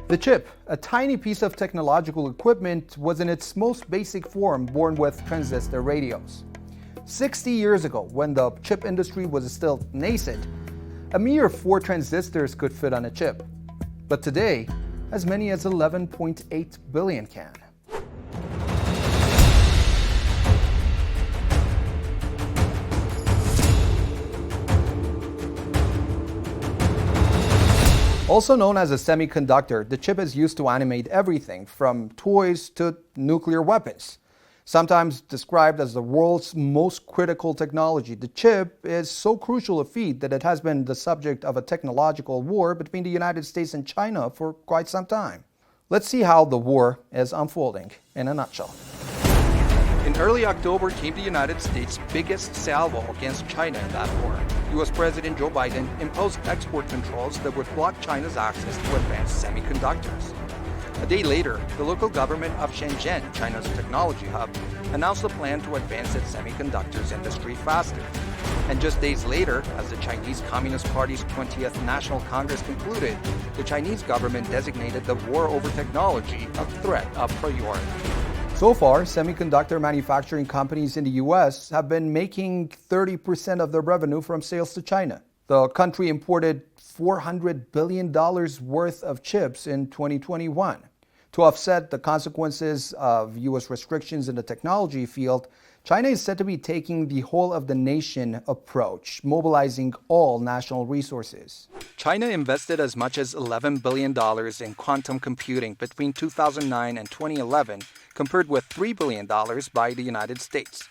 The chip, a tiny piece of technological equipment, was in its most basic form born with transistor radios. 60 years ago, when the chip industry was still nascent, a mere 4 transistors could fit on a chip. But today, as many as 11.8 billion can. Also known as a semiconductor, the chip is used to animate everything from toys to nuclear weapons. Sometimes described as the world's most critical technology, the chip is so crucial a feat that it has been the subject of a technological war between the United States and China for quite some time. Let's see how the war is unfolding in a nutshell. In early October came the United States' biggest salvo against China in that war. US President Joe Biden imposed export controls that would block China's access to advanced semiconductors. A day later, the local government of Shenzhen, China's technology hub, announced a plan to advance its semiconductors industry faster. And just days later, as the Chinese Communist Party's 20th National Congress concluded, the Chinese government designated the war over technology a threat of priority. So far, semiconductor manufacturing companies in the US have been making 30% of their revenue from sales to China. The country imported $400 billion worth of chips in 2021. To offset the consequences of US restrictions in the technology field, China is said to be taking the whole of the nation approach, mobilizing all national resources. China invested as much as $11 billion in quantum computing between 2009 and 2011, compared with $3 billion by the United States.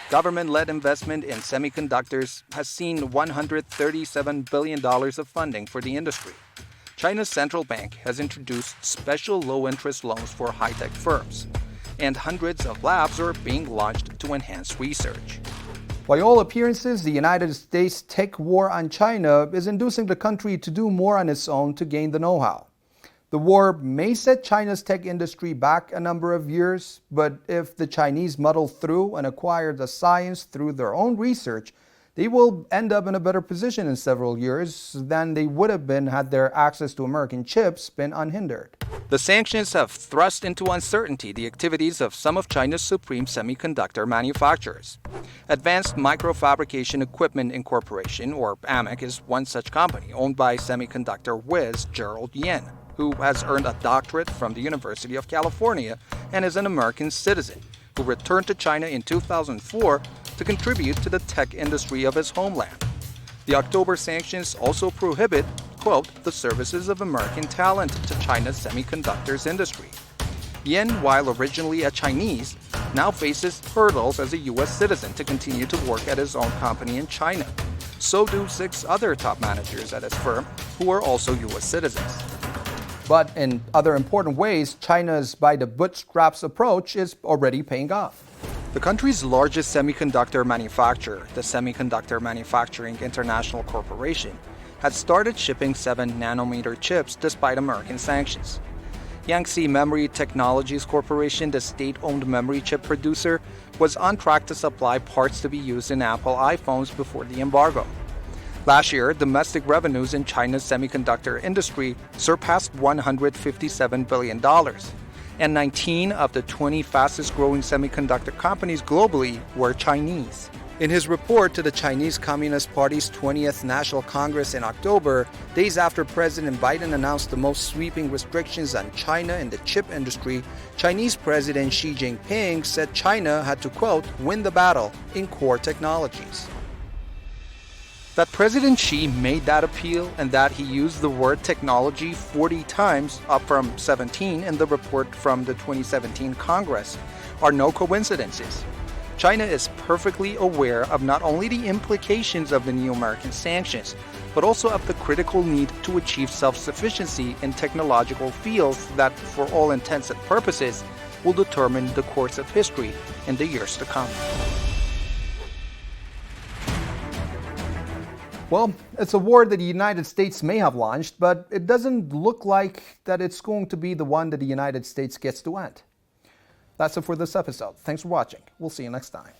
Government-led investment in semiconductors has seen $137 billion of funding for the industry. China's central bank has introduced special low-interest loans for high-tech firms, and hundreds of labs are being launched to enhance research. By all appearances, the United States' tech war on China is inducing the country to do more on its own to gain the know-how. The war may set China's tech industry back a number of years, but if the Chinese muddle through and acquire the science through their own research, they will end up in a better position in several years than they would have been had their access to American chips been unhindered. The sanctions have thrust into uncertainty the activities of some of China's supreme semiconductor manufacturers. Advanced Microfabrication Equipment Incorporation, or AMEC, is one such company owned by semiconductor whiz Gerald Yen, who has earned a doctorate from the University of California and is an American citizen, who returned to China in 2004 to contribute to the tech industry of his homeland. The October sanctions also prohibit, quote, the services of American talent to China's semiconductors industry. Yen, while originally a Chinese, now faces hurdles as a U.S. citizen to continue to work at his own company in China. So do 6 other top managers at his firm who are also U.S. citizens. But in other important ways, China's by-the-bootstraps approach is already paying off. The country's largest semiconductor manufacturer, the Semiconductor Manufacturing International Corporation, had started shipping 7-nanometer chips despite American sanctions. Yangtze Memory Technologies Corporation, the state-owned memory chip producer, was on track to supply parts to be used in Apple iPhones before the embargo. Last year, domestic revenues in China's semiconductor industry surpassed $157 billion, and 19 of the 20 fastest-growing semiconductor companies globally were Chinese. In his report to the Chinese Communist Party's 20th National Congress in October, days after President Biden announced the most sweeping restrictions on China in the chip industry, Chinese President Xi Jinping said China had to, quote, win the battle in core technologies. That President Xi made that appeal and that he used the word technology 40 times, up from 17 in the report from the 2017 Congress, are no coincidences. China is perfectly aware of not only the implications of the new American sanctions, but also of the critical need to achieve self-sufficiency in technological fields that, for all intents and purposes, will determine the course of history in the years to come. Well, it's a war that the United States may have launched, but it doesn't look like that it's going to be the one that the United States gets to end. That's it for this episode. Thanks for watching. We'll see you next time.